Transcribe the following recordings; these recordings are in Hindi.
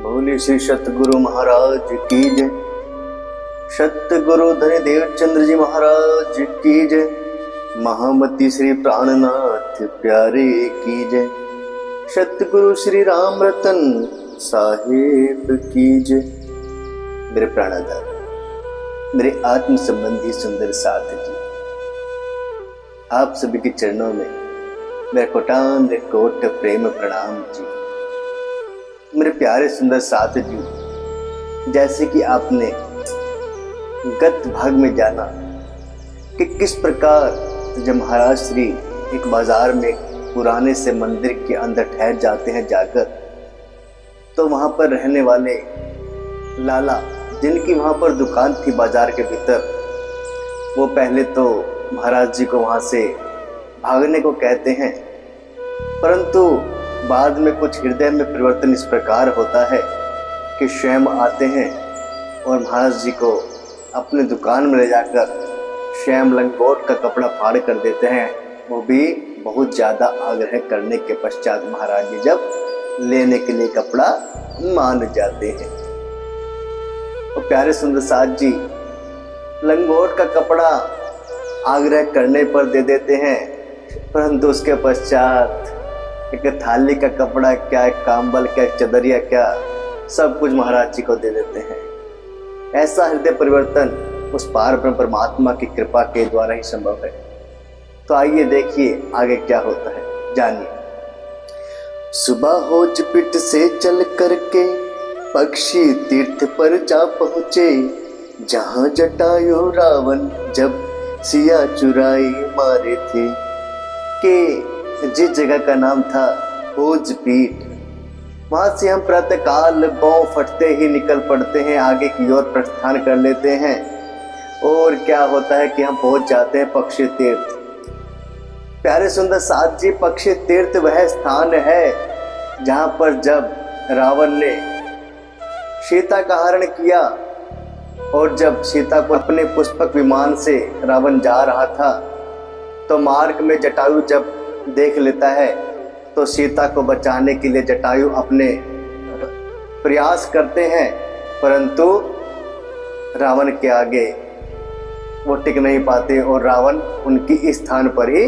बोले श्री सतगुरु महाराज की जय। सतगुरु धनदेव चंद्र जी महाराज की जय। महामती श्री प्राणनाथ प्यारे की जय। सतगुरु श्री राम रतन साहेब की जय। मेरे प्राणाधार, मेरे आत्म संबंधी सुंदर साथ जी, आप सभी के चरणों में मेरा कोटान कोट प्रेम प्रणाम जी। मेरे प्यारे सुंदर साथ जी, जैसे कि आपने गत भाग में जाना कि किस प्रकार जब महाराज श्री एक बाजार में पुराने से मंदिर के अंदर ठहर जाते हैं जाकर, तो वहां पर रहने वाले लाला, जिनकी वहां पर दुकान थी बाजार के भीतर, वो पहले तो महाराज जी को वहां से भागने को कहते हैं, परंतु बाद में कुछ हृदय में परिवर्तन इस प्रकार होता है कि स्वयं आते हैं और महाराज जी को अपने दुकान में ले जाकर स्वयं लंगोट का कपड़ा फाड़ कर देते हैं। वो भी बहुत ज़्यादा आग्रह करने के पश्चात महाराज जी जब लेने के लिए कपड़ा मान जाते हैं। और प्यारे सुंदर साथ जी लंगोट का कपड़ा आग्रह करने पर दे देते हैं, परंतु उसके पश्चात एक थाली का कपड़ा क्या, एक कांबल क्या, एक चदरिया क्या, सब कुछ महाराज जी को दे देते हैं। ऐसा हृदय परिवर्तन उस पार ब्रह्म परमात्मा की कृपा के द्वारा ही संभव है। तो आइए देखिए आगे क्या होता है, जानिए। सुबह होजपिट से चल करके पक्षी तीर्थ पर जा पहुंचे, जहां जटायु रावण जब सिया चुराई मारे थे। के जिस जगह का नाम था होजपीठ, वहां से हम प्रातःकाल बौ फटते ही निकल पड़ते हैं, आगे की ओर प्रस्थान कर लेते हैं। और क्या होता है कि हम पहुंच जाते हैं पक्षी तीर्थ। प्यारे सुंदर साथ जी, पक्षी तीर्थ वह स्थान है जहां पर जब रावण ने सीता का हरण किया और जब सीता को अपने पुष्पक विमान से रावण जा रहा था, तो मार्ग में जटायु जब देख लेता है, तो सीता को बचाने के लिए जटायु अपने प्रयास करते हैं, परंतु रावण के आगे वो टिक नहीं पाते और रावण उनकी इस स्थान पर ही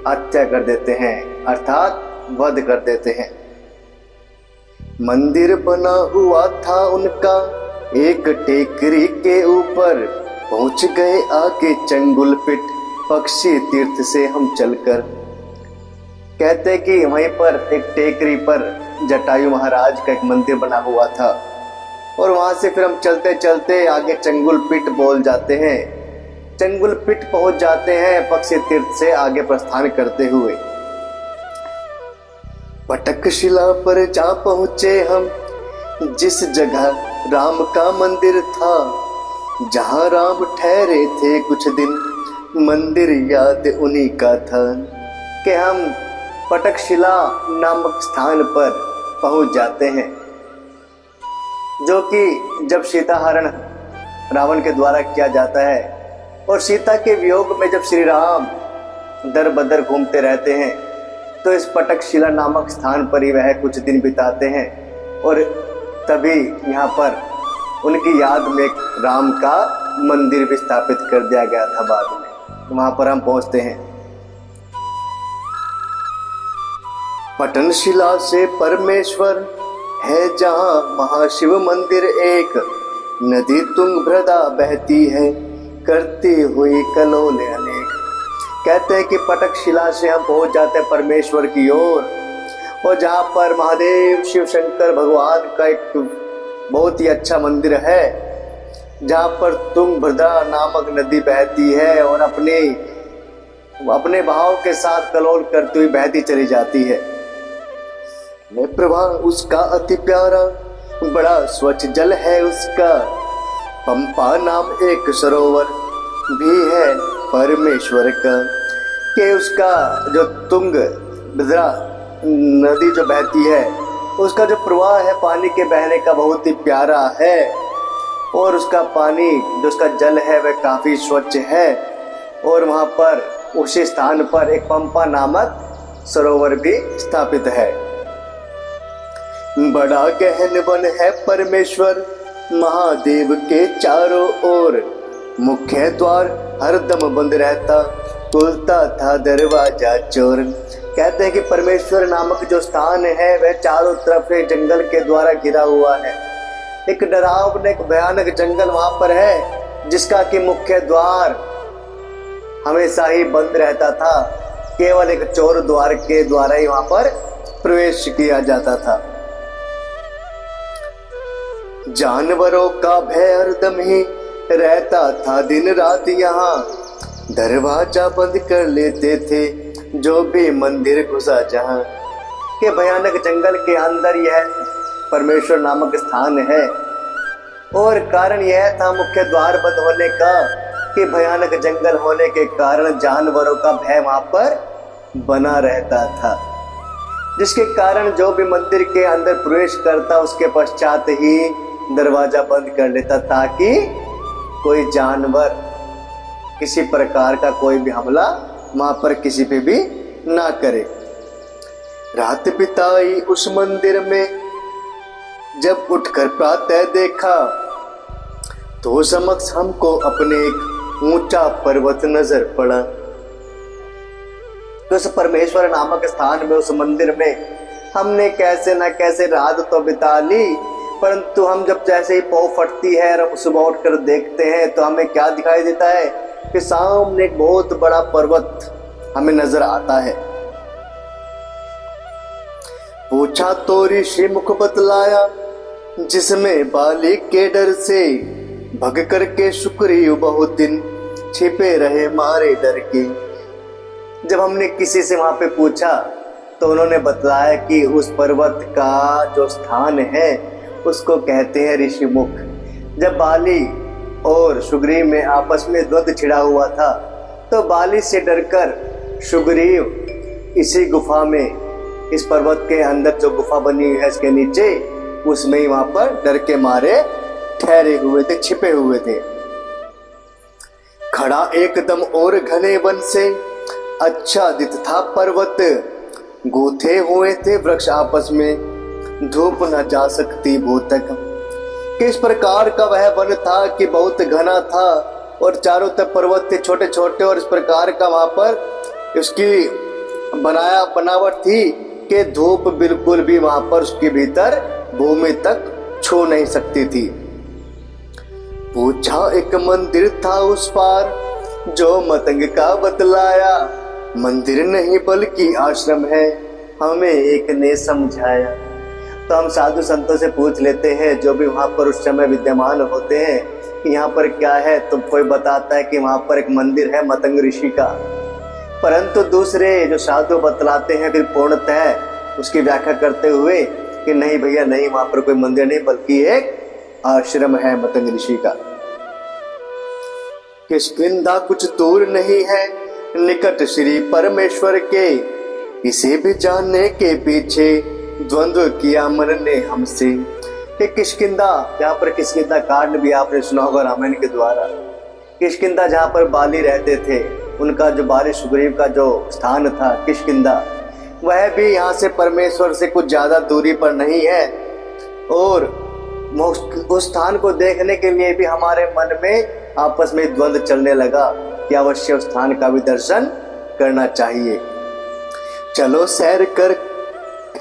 हत्या कर देते हैं, अर्थात वध कर देते हैं। मंदिर बना हुआ था उनका एक टेकरी के ऊपर, पहुंच गए आगे चंगुलपिट पक्षी तीर्थ से हम चलकर। कहते हैं कि वहीं पर एक टेकरी पर जटायु महाराज का एक मंदिर बना हुआ था, और वहां से फिर हम चलते चलते आगे चंगुलपिट बोल जाते हैं। चंगुलपिट पहुंच जाते हैं पक्षी तीर्थ से आगे प्रस्थान करते हुए। पटकशिला पर जा पहुंचे हम, जिस जगह राम का मंदिर था, जहां राम ठहरे थे कुछ दिन, मंदिर याद उन्हीं का था। कि हम पटकशिला नामक स्थान पर पहुंच जाते हैं, जो कि जब सीता हरण रावण के द्वारा किया जाता है, और सीता के वियोग में जब श्री राम दर बदर घूमते रहते हैं, तो इस पटकशिला नामक स्थान पर ही वह कुछ दिन बिताते हैं। और तभी यहाँ पर उनकी याद में एक राम का मंदिर भी स्थापित कर दिया गया था बाद में। तो वहाँ पर हम पहुँचते हैं। पटनशिला से परमेश्वर है जहाँ महाशिव मंदिर एक, नदी तुंगभद्रा बहती है करती हुई कलोले अनेक। कहते हैं कि पटकशिला से हम पहुंच जाते हैं परमेश्वर की ओर, और जहाँ पर महादेव शिव शंकर भगवान का एक बहुत ही अच्छा मंदिर है, जहाँ पर तुंगभद्रा नामक नदी बहती है और अपने बहाव के साथ कलोल करती हुई बहती चली जाती है। प्रवाह उसका अति प्यारा, बड़ा स्वच्छ जल है उसका, पंपा नाम एक सरोवर भी है परमेश्वर का। कि उसका जो तुंगभद्रा नदी जो बहती है, उसका जो प्रवाह है पानी के बहने का बहुत ही प्यारा है, और उसका पानी जो उसका जल है वह काफ़ी स्वच्छ है। और वहाँ पर उसी स्थान पर एक पंपा नामक सरोवर भी स्थापित है। बड़ा गहन वन है परमेश्वर महादेव के चारों ओर। मुख्य द्वार हरदम बंद रहता, खुलता था दरवाजा चोर। कहते हैं कि परमेश्वर नामक जो स्थान है वह चारों तरफ से जंगल के द्वारा घिरा हुआ है। एक डरावना एक भयानक जंगल वहां पर है, जिसका कि मुख्य द्वार हमेशा ही बंद रहता था। केवल एक चोर द्वार के द्वारा ही वहां पर प्रवेश किया जाता था। जानवरों का भय हरदम ही रहता था दिन रात यहाँ। दरवाजा बंद कर लेते थे जो भी मंदिर घुसा जहाँ। के भयानक जंगल के अंदर यह परमेश्वर नामक स्थान है, और कारण यह था मुख्य द्वार बंद होने का कि भयानक जंगल होने के कारण जानवरों का भय वहां पर बना रहता था, जिसके कारण जो भी मंदिर के अंदर प्रवेश करता उसके पश्चात ही दरवाजा बंद कर लेता, ताकि कोई जानवर किसी प्रकार का कोई भी हमला वहां पर किसी पे भी ना करे। रात बिताई उस मंदिर में, जब उठकर प्रातः देखा तो समक्ष हमको अपने एक ऊंचा पर्वत नजर पड़ा। तो उस परमेश्वर नामक स्थान में, उस मंदिर में हमने कैसे ना कैसे रात तो बिता ली, परंतु हम जब जैसे ही पौ फटती है और हम सुबह उठकर देखते हैं तो हमें क्या दिखाई देता है कि सामने एक बहुत बड़ा पर्वत हमें नजर आता है। पूछा तो ऋषि मुख बतलाया, जिसमें बाली के डर से भग करके शुक्रियो बहुत दिन छिपे रहे मारे डर के। जब हमने किसी से वहां पे पूछा तो उन्होंने बतलाया कि उस पर्वत का जो स्थान है उसको कहते हैं ऋषि मुख। जब बाली और सुग्रीव में आपस में द्वंद्व छिड़ा हुआ था तो बाली से डरकर सुग्रीव इसी गुफा में, इस पर्वत के अंदर जो गुफा बनी हुई है इसके नीचे, उसमें ही वहां पर डर के मारे ठहरे हुए थे, छिपे हुए थे। खड़ा एकदम और घने वन से आच्छादित था पर्वत, गूथे हुए थे वृक्ष आपस में, धूप न जा सकती भूतक। किस प्रकार का वह वन था कि बहुत घना था और चारों तरफ पर्वत थे छोटे छोटे, और इस प्रकार का वहां पर उसकी बनावट थी कि धूप बिल्कुल भी वहां पर उसके भीतर भूमि तक छू नहीं सकती थी। पूछा एक मंदिर था उस पार, जो मतंग का बतलाया, मंदिर नहीं बल्कि आश्रम है, हमें एक ने समझाया। तो हम साधु संतों से पूछ लेते हैं जो भी वहां पर उस समय विद्यमान होते हैं कि यहाँ पर क्या है, तो कोई बताता है कि वहां पर एक मंदिर है मतंग ऋषि का, परंतु दूसरे जो साधु बतलाते हैं फिर पूर्णतः उसकी व्याख्या करते हुए कि नहीं भैया नहीं, वहां पर कोई मंदिर नहीं बल्कि एक आश्रम है मतंग ऋषि का। किष्किंधा कुछ दूर नहीं है निकट श्री परमेश्वर के, इसे भी जानने के पीछे द्वंद्व किया मन ने हमसे। कि किष्किंधा, जहाँ पर किष्किंधा कांड भी आपने सुना होगा रामायण के द्वारा। किष्किंधा जहाँ पर बाली रहते थे, उनका जो बाली सुग्रीव का जो स्थान था किष्किंधा, वह भी यहाँ से परमेश्वर से कुछ ज्यादा दूरी पर नहीं है, और उस स्थान को देखने के लिए भी हमारे मन में आपस में द्वंद्व चलने लगा कि अवश्य उस स्थान का भी दर्शन करना चाहिए। चलो सैर कर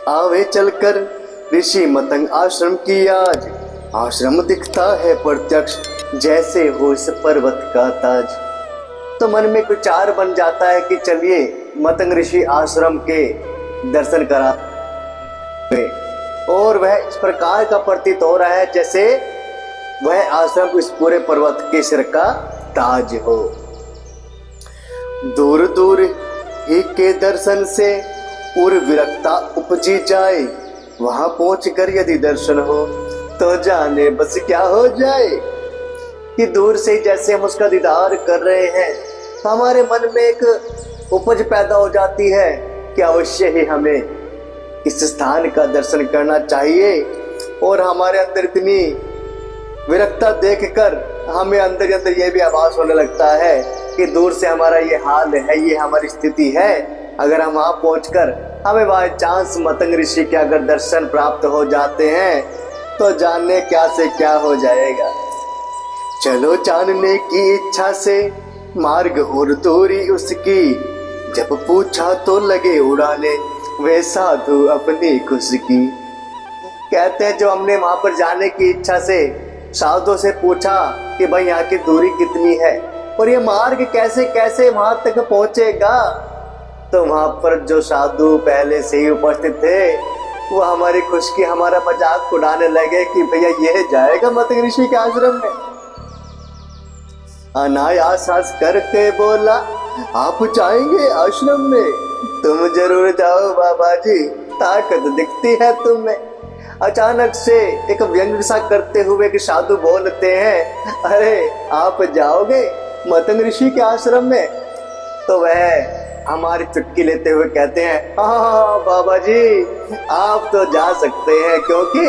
आवे चलकर ऋषि मतंग आश्रम की आज, आश्रम दिखता है प्रत्यक्ष जैसे हो इस पर्वत का ताज। तो मन में विचार बन जाता है कि चलिए मतंग ऋषि आश्रम के दर्शन करा, और वह इस प्रकार का प्रतीत हो रहा है जैसे वह आश्रम इस पूरे पर्वत के सिर का ताज हो। दूर दूर ही के दर्शन से उर विरक्ता उपजी जाए, वहां पहुंचकर यदि दर्शन हो तो जाने बस क्या हो जाए। कि दूर से जैसे हम उसका दीदार कर रहे हैं तो हमारे मन में एक उपज पैदा हो जाती है कि अवश्य ही हमें इस स्थान का दर्शन करना चाहिए, और हमारे अंदर इतनी विरक्ता देखकर हमें अंदर अंदर यह भी आभास होने लगता है कि दूर से हमारा ये हाल है, ये हमारी स्थिति है, अगर हम वहां पहुंचकर हमें बाय चांस मतंग ऋषि के अगर दर्शन प्राप्त हो जाते हैं तो जानने क्या से क्या हो जाएगा। चलो जानने की इच्छा से मार्ग और दूरी उसकी, जब पूछा तो लगे उड़ाने वे साधु अपनी खुशी की। कहते हैं जो हमने वहां पर जाने की इच्छा से साधुओं से पूछा कि भाई यहाँ की दूरी कितनी है और ये मार्ग कैसे कैसे वहां तक पहुंचेगा, तो वहां पर जो साधु पहले से ही उपस्थित थे वो हमारी खुशी हमारा मजाक उड़ाने लगे कि भैया ये जाएगा मतंग ऋषि के आश्रम में। अनायास हंस करके बोला आप जाएंगे आश्रम में, तुम जरूर जाओ बाबा जी, ताकत दिखती है तुम्हें। अचानक से एक व्यंग सा करते हुए एक साधु बोलते हैं अरे आप जाओगे मतंग ऋषि के आश्रम में? तो वह हमारी चुटकी लेते हुए कहते हैं हाँ बाबा जी आप तो जा सकते हैं, क्योंकि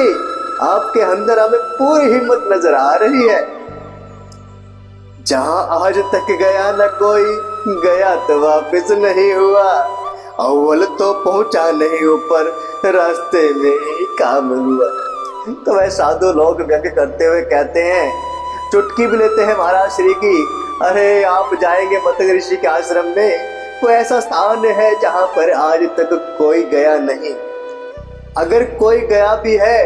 आपके अंदर हमें पूरी हिम्मत नजर आ रही है। जहां आज तक गया न कोई, गया तो वापस नहीं हुआ, अव्वल तो पहुंचा नहीं ऊपर, रास्ते में ही काम हुआ। तो वह साधु लोग व्यंग करते हुए कहते हैं, चुटकी भी लेते हैं महाराज श्री की, अरे आप जाएंगे मतंग ऋषि के आश्रम में, कोई ऐसा स्थान है जहां पर आज तक कोई गया नहीं, अगर कोई गया भी है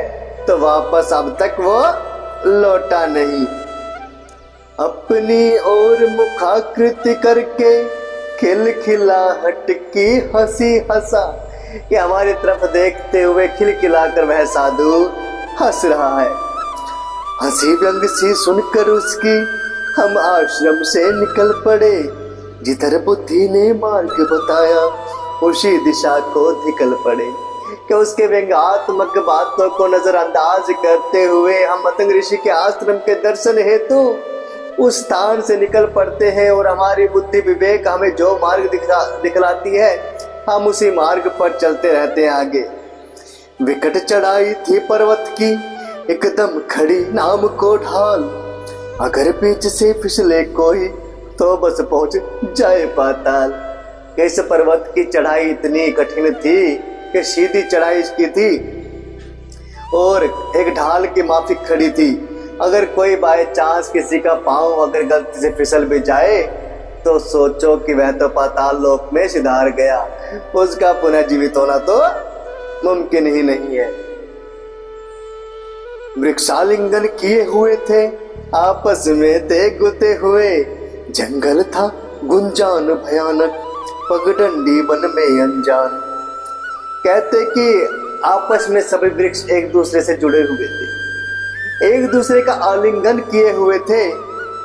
तो वापस अब तक वो लौटा नहीं। अपनी ओर मुखाकृति करके खिलखिलाहट की हंसी हंसा, कि हमारी तरफ देखते हुए खिलखिलाकर वह साधु हंस रहा है। हंसी व्यंग सी सुनकर उसकी हम आश्रम से निकल पड़े, जिधर बुद्धि ने मार्ग बताया उसी दिशा को निकल पड़े। कि उसके व्यंग्यात्मक बातों को नजरअंदाज करते हुए हम मतंग ऋषि के आश्रम के दर्शन हेतु उस स्थान से निकल पड़ते हैं और हमारी बुद्धि विवेक हमें जो मार्ग दिखलाती है हम उसी मार्ग पर चलते रहते हैं आगे। विकट चढ़ाई थी पर्वत की एकदम खड़ी नाम को ढाल, अगर बीच से फिसले कोई तो बस पहुंच जाए पाताल। इस पर्वत की चढ़ाई इतनी कठिन थी कि सीधी चढ़ाई इसकी थी और एक ढाल की माफिक खड़ी थी, अगर कोई बाय चांस किसी का पांव अगर गलती से फिसल भी जाए तो सोचो कि वह तो पाताल लोक में सिधार गया, उसका पुनः जीवित होना तो मुमकिन ही नहीं है। वृक्षालिंगन किए हुए थे आपस में ते गुते हुए, जंगल था गुंजान भयानक पगडंडी वन में अनजान। कहते कि आपस में सभी वृक्ष एक दूसरे से जुड़े हुए थे, एक दूसरे का आलिंगन किए हुए थे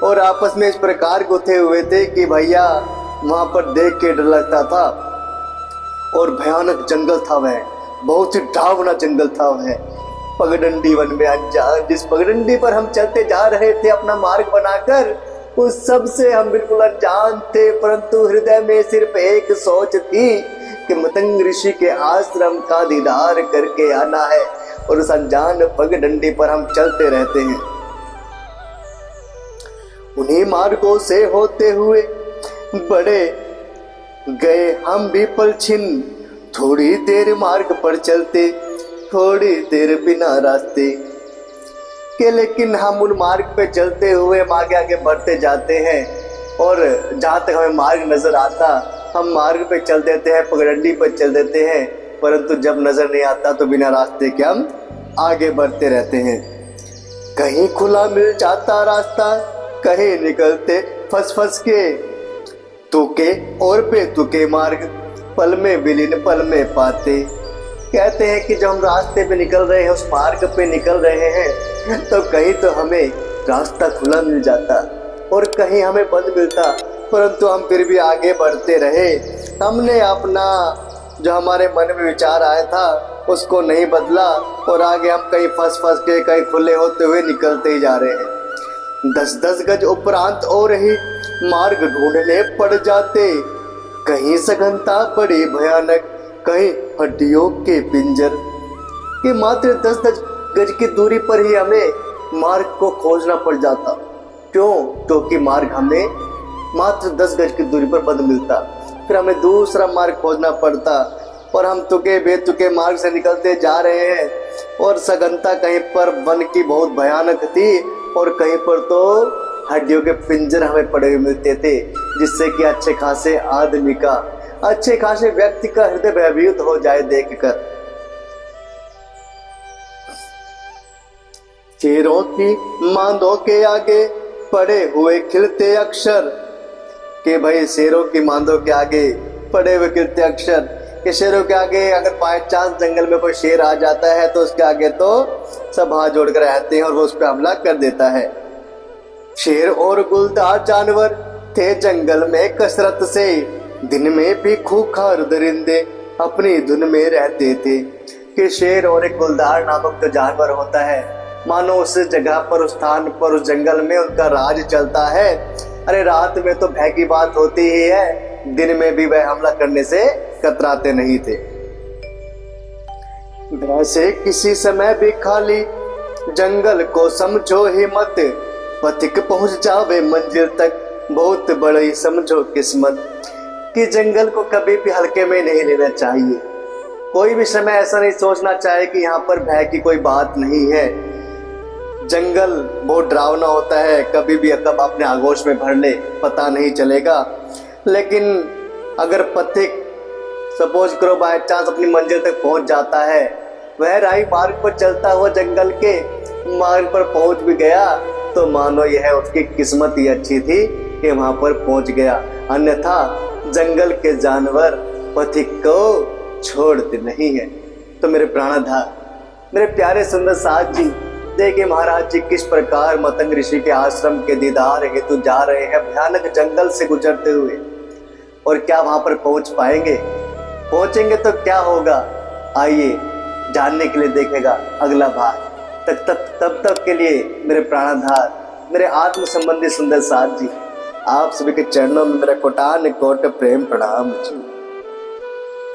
और आपस में इस प्रकार गुथे हुए थे कि भैया वहां पर देख के डर लगता था। और भयानक जंगल था वह, बहुत ही डरावना जंगल था वह, पगडंडी वन में अनजान। जिस पगडंडी पर हम चलते जा रहे थे अपना मार्ग बनाकर, उस सब से हम बिल्कुल अनजान थे, परंतु हृदय में सिर्फ एक सोच थी कि मतंग ऋषि के आश्रम का दीदार करके आना है, और उस अनजान पगडंडी पर हम चलते रहते हैं। उन्हीं मार्गों से होते हुए बड़े गए हम भी पलछिन, थोड़ी देर मार्ग पर चलते थोड़ी देर बिना रास्ते के, लेकिन हम उन मार्ग पे चलते हुए आगे आगे बढ़ते जाते हैं और जहाँ तक हमें मार्ग नजर आता हम मार्ग पे चल देते हैं, पगडंडी पर चल देते हैं, परंतु जब नजर नहीं आता तो बिना रास्ते के हम आगे बढ़ते रहते हैं। कहीं खुला मिल जाता रास्ता, कहीं निकलते फंस फंस के, तुके और बेतुके मार्ग पल में विलीन पल में पाते। कहते हैं कि जब हम रास्ते पे निकल रहे हैं, उस मार्ग पे निकल रहे हैं, तो कहीं तो हमें रास्ता खुला मिल जाता और कहीं हमें बंद मिलता, परंतु हम फिर भी आगे बढ़ते रहे। हमने अपना जो हमारे मन में विचार आया था उसको नहीं बदला और आगे हम कहीं फंस फंस के कहीं खुले होते हुए निकलते ही जा रहे हैं। 10-10 गज उपरांत और ही मार्ग ढूंढने पड़ जाते, कहीं सघनता बड़ी भयानक, कहीं हड्डियों के पिंजर। कि मात्र 10-10 गज की दूरी पर ही हमें मार्ग को खोजना पड़ जाता। क्यों? क्योंकि मार्ग हमें मात्र 10 गज की दूरी पर बंद मिलता, फिर हमें दूसरा मार्ग खोजना पड़ता। और हम तुके बेतुके मार्ग से निकलते जा रहे हैं। और सघनता कहीं पर वन की बहुत भयानक थी और कहीं पर तो हड्डियों के पिंजर हमें पड़े हुए मिलते थे, जिससे कि अच्छे खासे आदमी का, अच्छे खासे व्यक्ति का हृदय भयभीत हो जाए देखकर। शेरों की मांदों के आगे पड़े हुए खिलते अक्षर, कि भाई शेरों की मांदों के आगे पड़े हुए खिलते अक्षर, कि शेरों के आगे अगर बाय चांस जंगल में कोई शेर आ जाता है तो उसके आगे तो सब हाथ जोड़कर रहते हैं और वो उस पर हमला कर देता है। शेर और गुलदार जानवर थे जंगल में कसरत से, दिन में भी खूंखार दरिंदे अपनी धुन में रहते थे। कि शेर और एक गुलदार नामक जो जानवर होता है, मानो उस जगह पर, उस स्थान पर, उस जंगल में उनका राज चलता है। अरे रात में तो भय की बात होती ही है, दिन में भी वह हमला करने से कतराते नहीं थे। वैसे किसी समय भी खाली जंगल को समझो हिम्मत, पथिक पहुंच जावे मंजिल तक बहुत बड़ी समझो किस्मत। कि जंगल को कभी भी हल्के में नहीं लेना चाहिए। कोई भी समय ऐसा नहीं सोचना चाहिए कि यहाँ पर भय की कोई बात नहीं है। जंगल बहुत डरावना होता है, कभी भी कब अपने आगोश में भर ले पता नहीं चलेगा। लेकिन अगर पथिक सपोज करो बाय चांस अपनी मंजिल तक पहुंच जाता है, वह राही मार्ग पर चलता हुआ जंगल के मार्ग पर पहुंच भी गया, तो मानो यह उसकी किस्मत ही अच्छी थी कि वहां पर पहुंच गया। अन्यथा जंगल के जानवर पथिक को छोड़ते नहीं है। तो मेरे प्राणधार, मेरे प्यारे सुंदर साथ जी, देखिए महाराज जी किस प्रकार मतंग ऋषि के आश्रम के दीदार हेतु जा रहे हैं भयानक जंगल से गुजरते हुए। और क्या वहां पर पहुंच पाएंगे? पहुंचेंगे तो क्या होगा, आइए जानने के लिए देखेगा अगला भाग। तब तक के लिए मेरे प्राणधार, मेरे आत्म संबंधी सुंदर साथ जी, आप सभी के चरणों में मेरा कोटान कोट प्रेम प्रणाम जी।